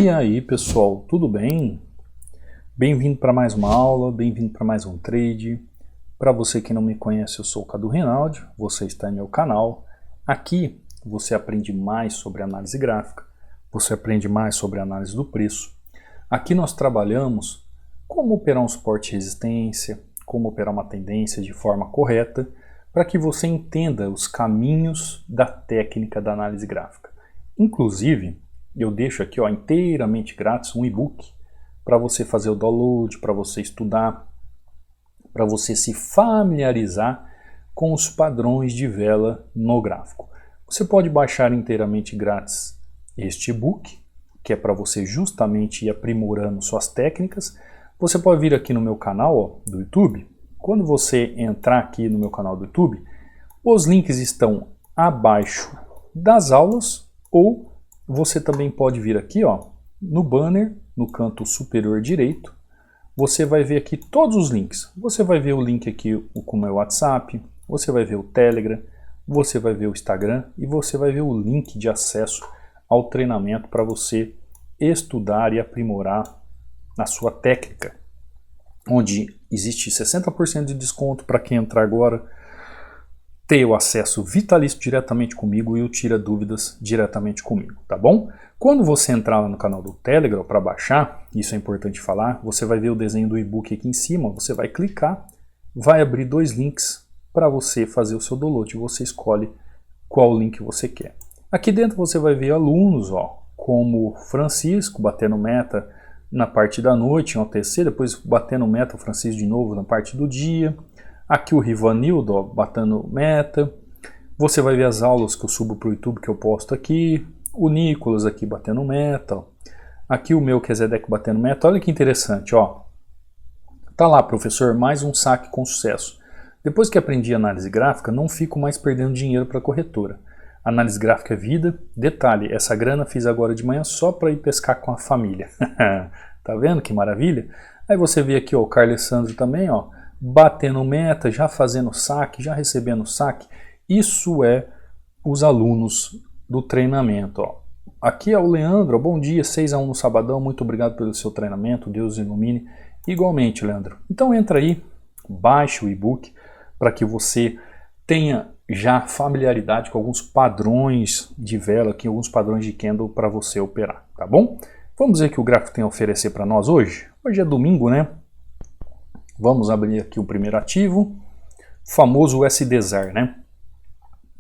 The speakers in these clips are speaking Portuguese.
E aí pessoal, tudo bem? Bem-vindo para mais uma aula, bem-vindo para mais um trade. Para você que não me conhece, eu sou o Cadu Rinaldi, você está em meu canal. Aqui você aprende mais sobre análise gráfica, você aprende mais sobre análise do preço. Aqui nós trabalhamos como operar um suporte e resistência, como operar uma tendência de forma correta, para que você entenda os caminhos da técnica da análise gráfica. Inclusive, eu deixo aqui inteiramente grátis um e-book para você fazer o download, para você estudar, para você se familiarizar com os padrões de vela no gráfico. Você pode baixar inteiramente grátis este e-book, que é para você justamente ir aprimorando suas técnicas. Você pode vir aqui no meu canal do YouTube. Quando você entrar aqui no meu canal do YouTube, os links estão abaixo das aulas, ou você também pode vir aqui no banner, no canto superior direito. Você vai ver aqui todos os links. Você vai ver o link aqui com o meu WhatsApp, você vai ver o Telegram, você vai ver o Instagram e você vai ver o link de acesso ao treinamento para você estudar e aprimorar a sua técnica, onde existe 60% de desconto para quem entrar agora, ter o acesso vitalício diretamente comigo e o tira dúvidas diretamente comigo, tá bom? Quando você entrar lá no canal do Telegram para baixar, isso é importante falar, você vai ver o desenho do e-book aqui em cima, você vai clicar, vai abrir dois links para você fazer o seu download, você escolhe qual link você quer. Aqui dentro você vai ver alunos, como Francisco batendo meta na parte da noite, em OTC, depois batendo meta o Francisco de novo na parte do dia. Aqui o Rivanildo batendo meta. Você vai ver as aulas que eu subo para o YouTube que eu posto aqui. O Nicolas aqui batendo meta. Aqui o meu Kezedek batendo meta. Olha que interessante, Tá lá, professor, mais um saque com sucesso. Depois que aprendi análise gráfica, não fico mais perdendo dinheiro para a corretora. Análise gráfica é vida. Detalhe, essa grana fiz agora de manhã só para ir pescar com a família. Tá vendo que maravilha? Aí você vê aqui o Carlos Sandro também, batendo meta, já fazendo saque, já recebendo saque. Isso é os alunos do treinamento. Aqui é o Leandro, bom dia, 6-1 no sabadão, muito obrigado pelo seu treinamento, Deus ilumine. Igualmente, Leandro. Então entra aí, baixe o e-book para que você tenha já familiaridade com alguns padrões de vela, aqui, alguns padrões de candle para você operar, tá bom? Vamos ver o que o gráfico tem a oferecer para nós hoje. Hoje é domingo, né? Vamos abrir aqui o primeiro ativo, famoso USDZAR, né?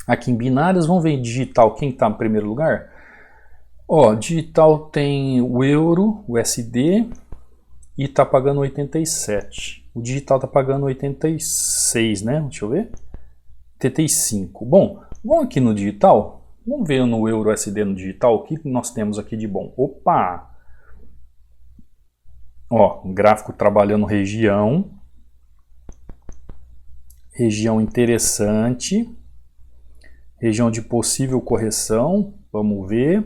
Aqui em binárias, vamos ver em digital quem está em primeiro lugar. Digital tem o euro, o USD, e está pagando 87. O digital está pagando 86, né? Deixa eu ver. 85. Bom, vamos aqui no digital. Vamos ver no euro USD no digital o que nós temos aqui de bom. Opa! Gráfico trabalhando região interessante, região de possível correção. Vamos ver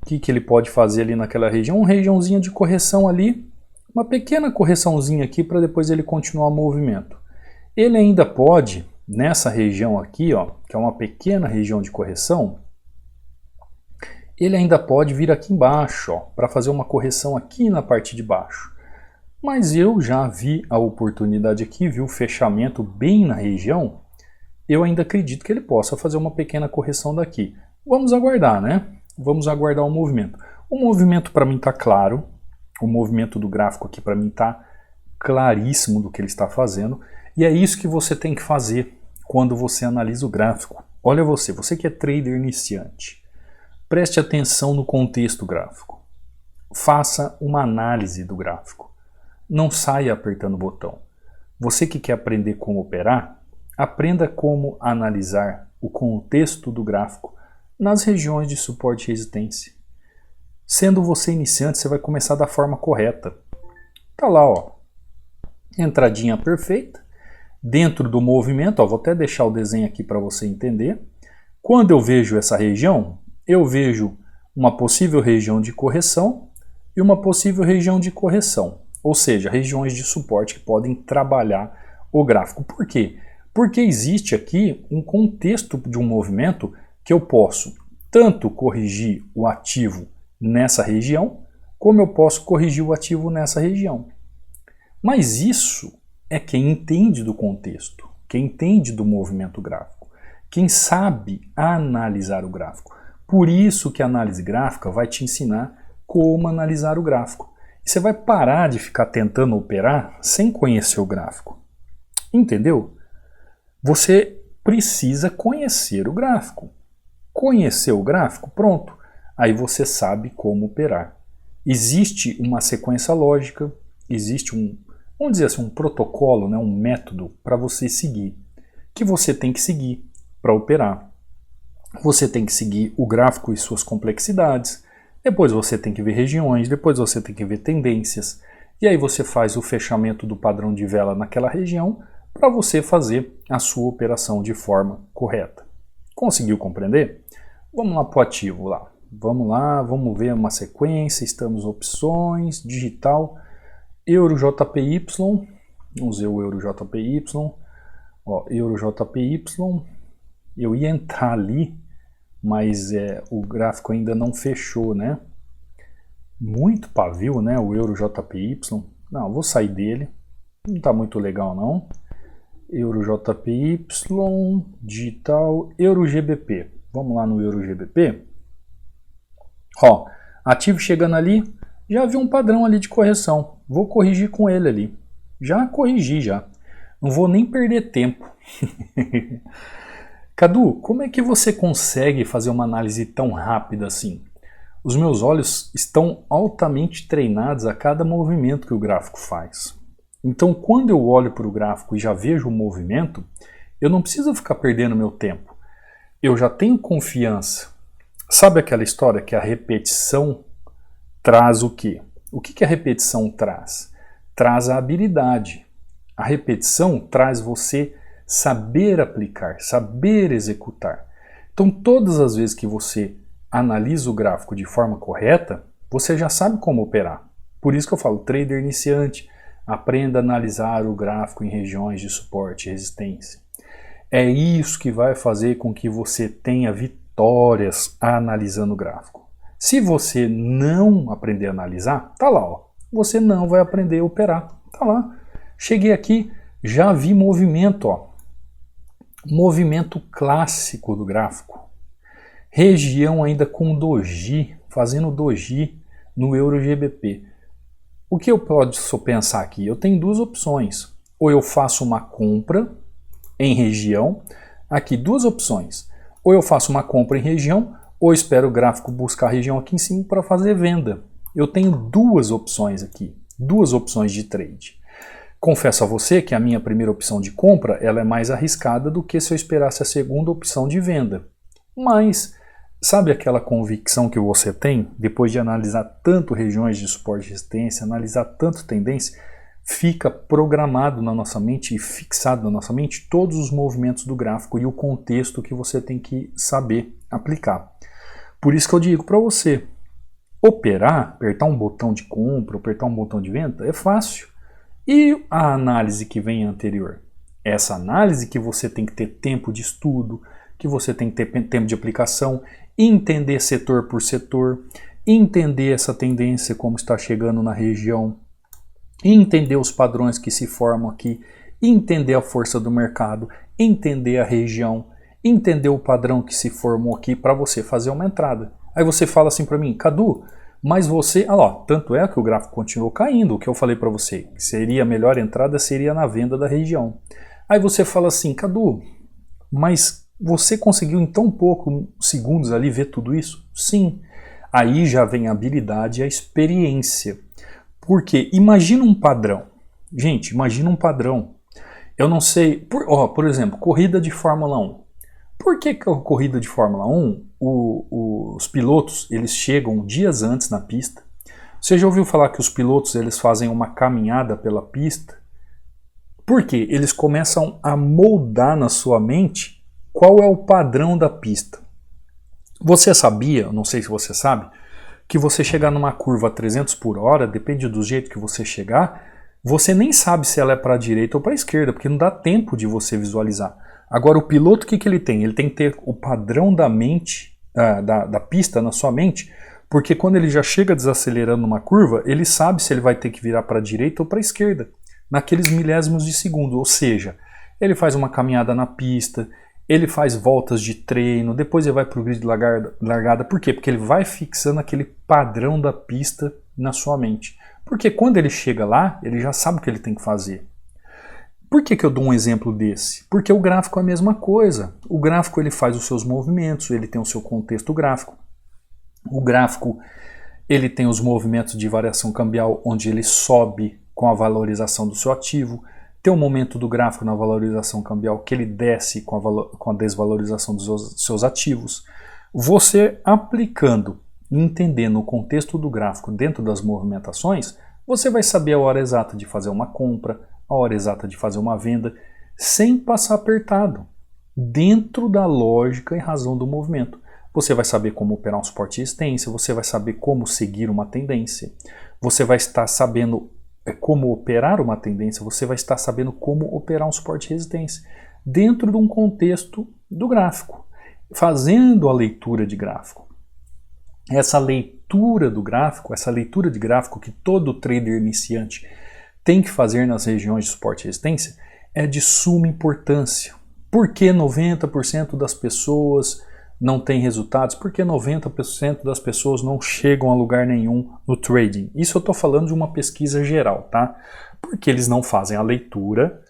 o que ele pode fazer ali naquela região. Uma regiãozinha de correção ali, uma pequena correçãozinha aqui para depois ele continuar o movimento. Ele ainda pode, nessa região aqui, que é uma pequena região de correção, ele ainda pode vir aqui embaixo, para fazer uma correção aqui na parte de baixo. Mas eu já vi a oportunidade aqui, vi o fechamento bem na região, eu ainda acredito que ele possa fazer uma pequena correção daqui. Vamos aguardar, né? Vamos aguardar o movimento. O movimento para mim está claro, o movimento do gráfico aqui para mim está claríssimo do que ele está fazendo, e é isso que você tem que fazer quando você analisa o gráfico. Olha você que é trader iniciante. Preste atenção no contexto gráfico. Faça uma análise do gráfico. Não saia apertando o botão. Você que quer aprender como operar, aprenda como analisar o contexto do gráfico nas regiões de suporte e resistência. Sendo você iniciante, você vai começar da forma correta. Tá lá, entradinha perfeita. Dentro do movimento, vou até deixar o desenho aqui para você entender. Quando eu vejo essa região, eu vejo uma possível região de correção e uma possível região de correção, ou seja, regiões de suporte que podem trabalhar o gráfico. Por quê? Porque existe aqui um contexto de um movimento que eu posso tanto corrigir o ativo nessa região, como eu posso corrigir o ativo nessa região. Mas isso é quem entende do contexto, quem entende do movimento gráfico, quem sabe analisar o gráfico. Por isso que a análise gráfica vai te ensinar como analisar o gráfico. E você vai parar de ficar tentando operar sem conhecer o gráfico. Entendeu? Você precisa conhecer o gráfico. Conhecer o gráfico, pronto. Aí você sabe como operar. Existe uma sequência lógica, existe vamos dizer assim, um protocolo, né, um método para você seguir, que você tem que seguir para operar. Você tem que seguir o gráfico e suas complexidades, depois você tem que ver regiões, depois você tem que ver tendências, e aí você faz o fechamento do padrão de vela naquela região para você fazer a sua operação de forma correta. Conseguiu compreender? Vamos lá para o ativo lá. Vamos lá, vamos ver uma sequência, estamos opções, digital, EuroJPY, vamos ver o EuroJPY, ó, EuroJPY, eu ia entrar ali, mas o gráfico ainda não fechou, né? Muito pavio, né, o EuroJPY, não, vou sair dele, não está muito legal não. EuroJPY, digital, EuroGBP, vamos lá no EuroGBP. Ó, ativo chegando ali, já vi um padrão ali de correção. Vou corrigir com ele ali. Já corrigi já. Não vou nem perder tempo. Cadu, como é que você consegue fazer uma análise tão rápida assim? Os meus olhos estão altamente treinados a cada movimento que o gráfico faz. Então, quando eu olho para o gráfico e já vejo o movimento, eu não preciso ficar perdendo meu tempo. Eu já tenho confiança. Sabe aquela história que a repetição traz o quê? O que a repetição traz? Traz a habilidade. A repetição traz você saber aplicar, saber executar. Então, todas as vezes que você analisa o gráfico de forma correta, você já sabe como operar. Por isso que eu falo, trader iniciante, aprenda a analisar o gráfico em regiões de suporte e resistência. É isso que vai fazer com que você tenha vitórias analisando o gráfico. Se você não aprender a analisar, tá lá, ó. Você não vai aprender a operar. Tá lá. Cheguei aqui, já vi movimento, ó. Movimento clássico do gráfico. Região ainda com doji, fazendo doji no EuroGBP. O que eu posso pensar aqui? Eu tenho duas opções. Ou eu faço uma compra em região. Aqui, duas opções. Ou eu faço uma compra em região, ou espero o gráfico buscar a região aqui em cima para fazer venda. Eu tenho duas opções aqui, duas opções de trade. Confesso a você que a minha primeira opção de compra ela é mais arriscada do que se eu esperasse a segunda opção de venda. Mas, sabe aquela convicção que você tem, depois de analisar tanto regiões de suporte e resistência, analisar tanto tendência, fica programado na nossa mente e fixado na nossa mente todos os movimentos do gráfico e o contexto que você tem que saber aplicar. Por isso que eu digo para você, operar, apertar um botão de compra, apertar um botão de venda, é fácil. E a análise que vem anterior? Essa análise que você tem que ter tempo de estudo, que você tem que ter tempo de aplicação, entender setor por setor, entender essa tendência como está chegando na região, entender os padrões que se formam aqui, entender a força do mercado, entender a região, entender o padrão que se formou aqui para você fazer uma entrada. Aí você fala assim para mim, Cadu, mas você... Ah lá, tanto é que o gráfico continuou caindo, o que eu falei para você, que seria a melhor entrada seria na venda da região. Aí você fala assim, Cadu, mas você conseguiu em tão poucos segundos ali ver tudo isso? Sim. Aí já vem a habilidade e a experiência. Porque imagina um padrão. Gente, imagina um padrão. Eu não sei... Por exemplo, corrida de Fórmula 1. Por que a corrida de Fórmula 1, os pilotos eles chegam dias antes na pista? Você já ouviu falar que os pilotos eles fazem uma caminhada pela pista? Por quê? Eles começam a moldar na sua mente qual é o padrão da pista. Você sabia, não sei se você sabe, que você chegar numa curva a 300 por hora, depende do jeito que você chegar, você nem sabe se ela é para a direita ou para a esquerda, porque não dá tempo de você visualizar. Agora, o piloto, o que ele tem? Ele tem que ter o padrão da mente, da pista na sua mente, Porque quando ele já chega desacelerando numa curva, ele sabe se ele vai ter que virar para a direita ou para a esquerda, naqueles milésimos de segundo. Ou seja, ele faz uma caminhada na pista, ele faz voltas de treino, depois ele vai para o grid de largada. Por quê? Porque ele vai fixando aquele padrão da pista na sua mente. Porque quando ele chega lá, ele já sabe o que ele tem que fazer. Por que eu dou um exemplo desse? Porque o gráfico é a mesma coisa. O gráfico ele faz os seus movimentos, ele tem o seu contexto gráfico. O gráfico ele tem os movimentos de variação cambial, onde ele sobe com a valorização do seu ativo. Tem um momento do gráfico na valorização cambial que ele desce com a desvalorização dos seus ativos. Você aplicando e entendendo o contexto do gráfico dentro das movimentações, você vai saber a hora exata de fazer uma compra, a hora exata de fazer uma venda, sem passar apertado, dentro da lógica e razão do movimento. Você vai saber como operar um suporte e resistência, você vai saber como seguir uma tendência, você vai estar sabendo como operar uma tendência, você vai estar sabendo como operar um suporte e resistência, dentro de um contexto do gráfico, fazendo a leitura de gráfico. Essa leitura do gráfico, essa leitura de gráfico que todo trader iniciante tem que fazer nas regiões de suporte e resistência, é de suma importância. Por que 90% das pessoas não têm resultados? Por que 90% das pessoas não chegam a lugar nenhum no trading? Isso eu estou falando de uma pesquisa geral, tá? Porque eles não fazem a leitura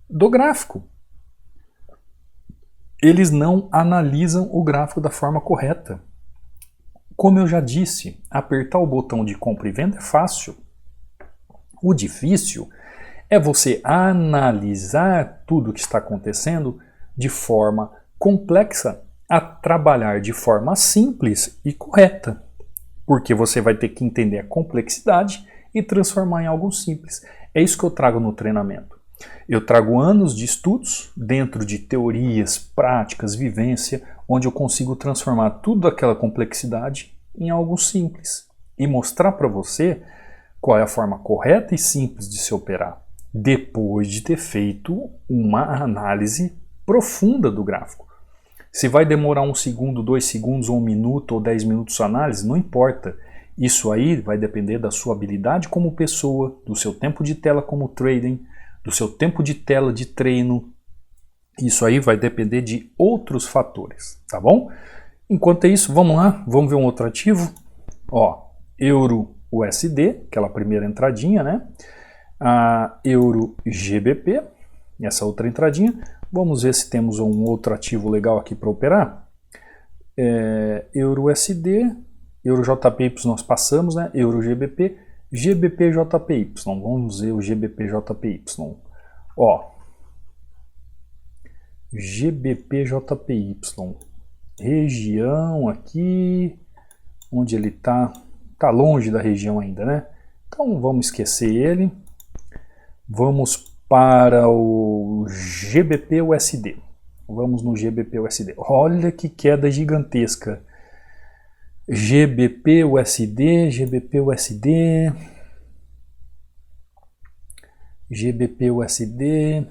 do gráfico. Eles não analisam o gráfico da forma correta. Como eu já disse, apertar o botão de compra e venda é fácil. O difícil é você analisar tudo o que está acontecendo de forma complexa, a trabalhar de forma simples e correta. Porque você vai ter que entender a complexidade e transformar em algo simples. É isso que eu trago no treinamento. Eu trago anos de estudos dentro de teorias, práticas, vivência, onde eu consigo transformar tudo aquela complexidade em algo simples e mostrar para você qual é a forma correta e simples de se operar, depois de ter feito uma análise profunda do gráfico. Se vai demorar 1 segundo, 2 segundos, ou 1 minuto ou 10 minutos sua análise, não importa. Isso aí vai depender da sua habilidade como pessoa, do seu tempo de tela como trading, do seu tempo de tela de treino. Isso aí vai depender de outros fatores, tá bom? Enquanto isso, vamos lá, vamos ver um outro ativo. Ó, Euro USD, aquela primeira entradinha, né? A Euro GBP, essa outra entradinha. Vamos ver se temos um outro ativo legal aqui para operar. Euro USD, Euro JPY nós passamos, né? Euro GBP, GBP JPY. Vamos ver o GBP JPY. Ó, GBP JPY, região aqui, onde ele tá longe da região ainda, né? Então vamos esquecer ele. Vamos para o GBP USD. Vamos no GBP USD. Olha que queda gigantesca. GBP USD, GBP USD, GBP USD.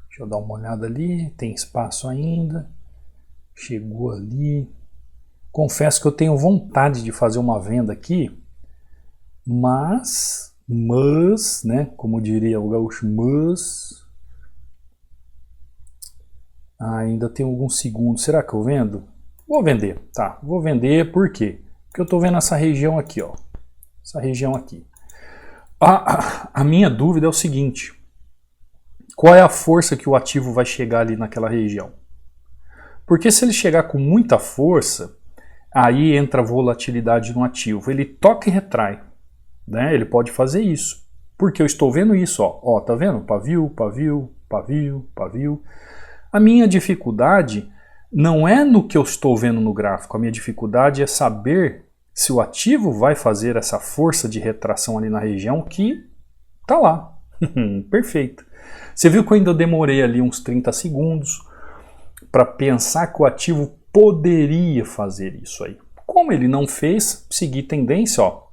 Deixa eu dar uma olhada ali, tem espaço ainda. Chegou ali. Confesso que eu tenho vontade de fazer uma venda aqui, mas, né, como diria o gaúcho, ainda tem alguns segundos. Será que eu vendo? Vou vender, tá? Vou vender por quê? Porque eu estou vendo essa região aqui, ó. Essa região aqui. A minha dúvida é o seguinte: qual é a força que o ativo vai chegar ali naquela região? Porque se ele chegar com muita força, aí entra a volatilidade no ativo. Ele toca e retrai, né? Ele pode fazer isso. Porque eu estou vendo isso, ó. Ó, tá vendo? Pavio, pavio, pavio, pavio. A minha dificuldade não é no que eu estou vendo no gráfico. A minha dificuldade é saber se o ativo vai fazer essa força de retração ali na região que tá lá. Perfeito. Você viu que eu ainda demorei ali uns 30 segundos para pensar que o ativo poderia fazer isso aí. Como ele não fez, seguir tendência, ó.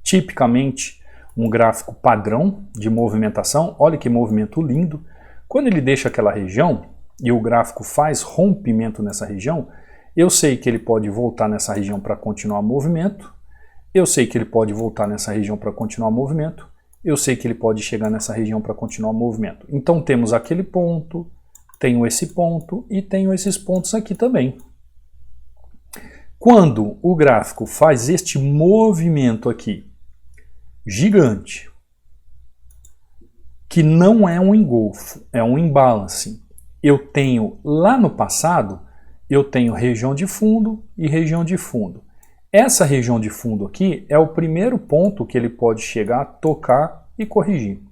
Tipicamente um gráfico padrão de movimentação. Olha que movimento lindo. Quando ele deixa aquela região e o gráfico faz rompimento nessa região, Eu sei que ele pode voltar nessa região para continuar movimento. Eu sei que ele pode voltar nessa região para continuar movimento. Eu sei que ele pode chegar nessa região para continuar movimento. Então temos aquele ponto, tenho esse ponto e tenho esses pontos aqui também. Quando o gráfico faz este movimento aqui, gigante, que não é um engolfo, é um imbalance, eu tenho lá no passado, eu tenho região de fundo e região de fundo. Essa região de fundo aqui é o primeiro ponto que ele pode chegar, tocar e corrigir.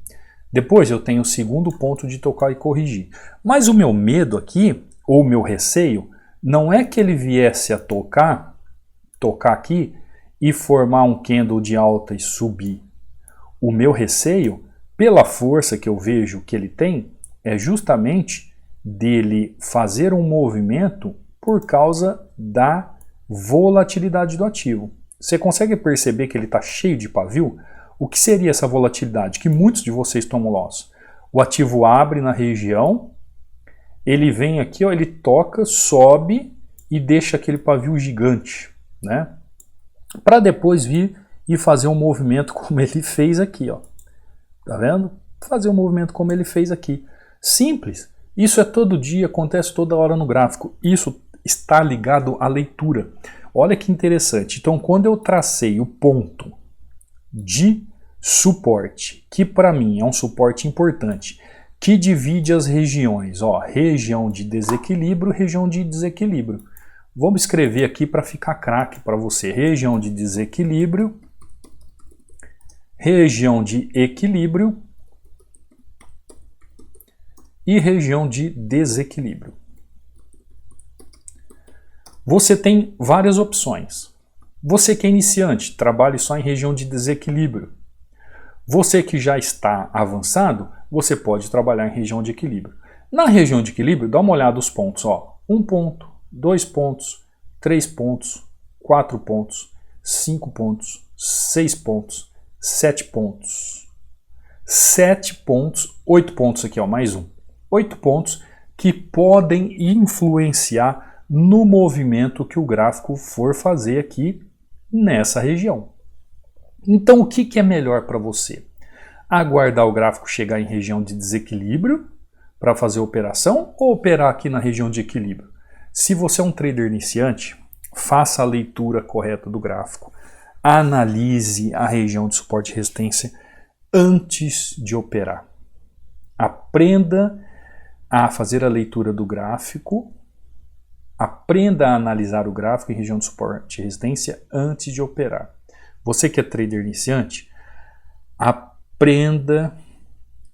Depois eu tenho o segundo ponto de tocar e corrigir. Mas o meu medo aqui, ou o meu receio, não é que ele viesse a tocar aqui e formar um candle de alta e subir. O meu receio, pela força que eu vejo que ele tem, é justamente dele fazer um movimento por causa da volatilidade do ativo. Você consegue perceber que ele está cheio de pavio? O que seria essa volatilidade? Que muitos de vocês tomam loss. O ativo abre na região, ele vem aqui, ó, ele toca, sobe e deixa aquele pavio gigante, né? Para depois vir e fazer um movimento como ele fez aqui, ó. Tá vendo? Fazer um movimento como ele fez aqui. Simples. Isso é todo dia, acontece toda hora no gráfico. Isso está ligado à leitura. Olha que interessante. Então, quando eu tracei o ponto de suporte, que para mim é um suporte importante, que divide as regiões, ó, região de desequilíbrio, região de desequilíbrio. Vamos escrever aqui para ficar craque para você. Região de desequilíbrio, região de equilíbrio e região de desequilíbrio. Você tem várias opções. Você que é iniciante, trabalhe só em região de desequilíbrio. Você que já está avançado, você pode trabalhar em região de equilíbrio. Na região de equilíbrio, dá uma olhada nos pontos. Ó. 1 ponto, 2 pontos, 3 pontos, 4 pontos, 5 pontos, 6 pontos, 7 pontos. 7 pontos, 8 pontos aqui, ó, mais um. 8 pontos que podem influenciar no movimento que o gráfico for fazer aqui nessa região. Então o que é melhor para você? Aguardar o gráfico chegar em região de desequilíbrio para fazer a operação ou operar aqui na região de equilíbrio? Se você é um trader iniciante, faça a leitura correta do gráfico, analise a região de suporte e resistência antes de operar. Aprenda a fazer a leitura do gráfico, aprenda a analisar o gráfico em região de suporte e resistência antes de operar. Você que é trader iniciante, aprenda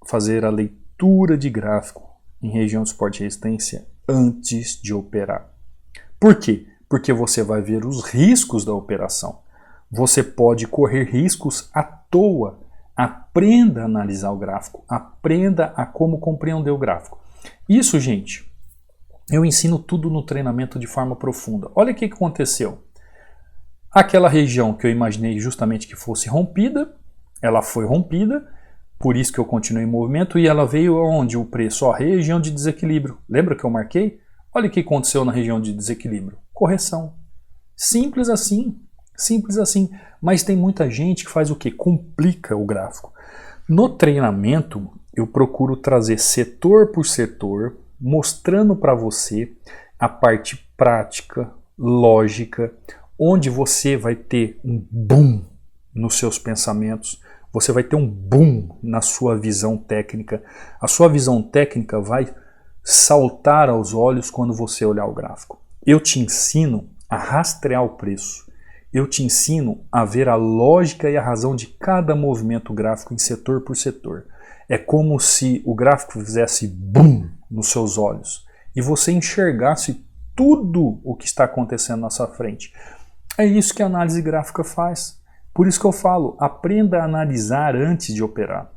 a fazer a leitura de gráfico em região de suporte e resistência antes de operar. Por quê? Porque você vai ver os riscos da operação. Você pode correr riscos à toa. Aprenda a analisar o gráfico, aprenda a como compreender o gráfico. Isso, gente, eu ensino tudo no treinamento de forma profunda. Olha o que aconteceu. Aquela região que eu imaginei justamente que fosse rompida, ela foi rompida, por isso que eu continuei em movimento, e ela veio onde o preço? Ó, região de desequilíbrio. Lembra que eu marquei? Olha o que aconteceu na região de desequilíbrio. Correção. Simples assim. Simples assim. Mas tem muita gente que faz o quê? Complica o gráfico. No treinamento, eu procuro trazer setor por setor, mostrando para você a parte prática, lógica, onde você vai ter um boom nos seus pensamentos, você vai ter um boom na sua visão técnica. A sua visão técnica vai saltar aos olhos quando você olhar o gráfico. Eu te ensino a rastrear o preço. Eu te ensino a ver a lógica e a razão de cada movimento gráfico em setor por setor. É como se o gráfico fizesse boom nos seus olhos e você enxergasse tudo o que está acontecendo na sua frente. É isso que a análise gráfica faz. Por isso que eu falo, aprenda a analisar antes de operar.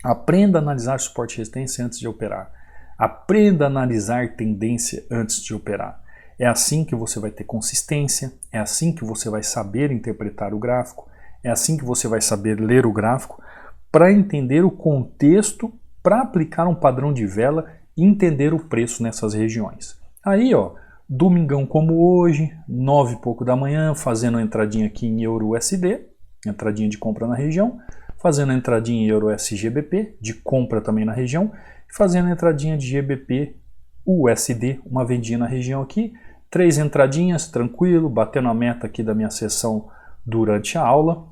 Aprenda a analisar suporte e resistência antes de operar. Aprenda a analisar tendência antes de operar. É assim que você vai ter consistência, é assim que você vai saber interpretar o gráfico, é assim que você vai saber ler o gráfico para entender o contexto, para aplicar um padrão de vela e entender o preço nessas regiões. Aí, ó, Domingão como hoje, 9 e pouco da manhã, fazendo a entradinha aqui em Euro-USD, entradinha de compra na região, fazendo a entradinha em Euro-SGBP, de compra também na região, e fazendo a entradinha de GBP-USD, uma vendinha na região aqui, 3 entradinhas, tranquilo, batendo a meta aqui da minha sessão durante a aula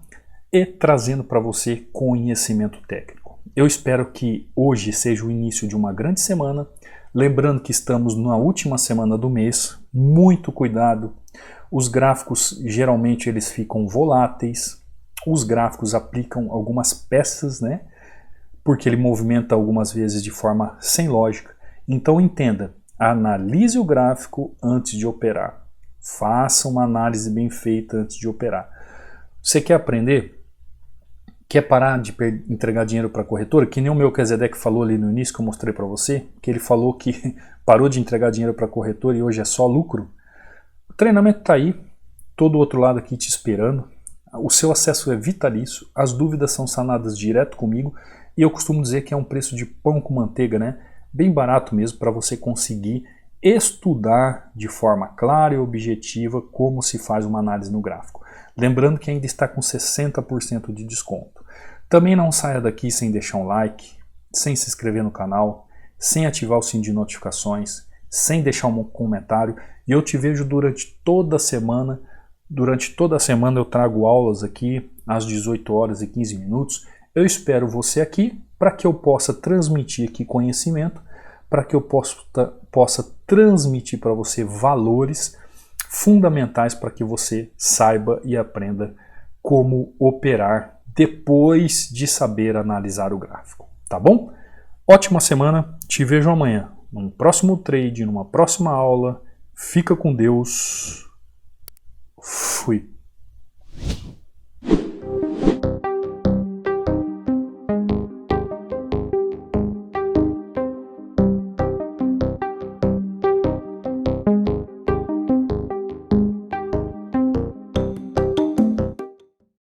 e trazendo para você conhecimento técnico. Eu espero que hoje seja o início de uma grande semana, lembrando que estamos na última semana do mês, muito cuidado, os gráficos geralmente eles ficam voláteis, os gráficos aplicam algumas peças, né? Porque ele movimenta algumas vezes de forma sem lógica. Então entenda, analise o gráfico antes de operar. Faça uma análise bem feita antes de operar. Você quer aprender? Quer parar de entregar dinheiro para a corretora? Que nem o meu Kezedek falou ali no início que eu mostrei para você, que ele falou que parou de entregar dinheiro para a corretora e hoje é só lucro. O treinamento está aí, todo o outro lado aqui te esperando. O seu acesso é vitalício, as dúvidas são sanadas direto comigo e eu costumo dizer que é um preço de pão com manteiga, né? Bem barato mesmo para você conseguir estudar de forma clara e objetiva como se faz uma análise no gráfico. Lembrando que ainda está com 60% de desconto. Também não saia daqui sem deixar um like, sem se inscrever no canal, sem ativar o sininho de notificações, sem deixar um comentário. E eu te vejo durante toda a semana. Durante toda a semana eu trago aulas aqui às 18 horas e 15 minutos. Eu espero você aqui para que eu possa transmitir aqui conhecimento, para que eu possa transmitir para você valores fundamentais para que você saiba e aprenda como operar depois de saber analisar o gráfico, tá bom? Ótima semana, te vejo amanhã num próximo trade, numa próxima aula. Fica com Deus. Fui.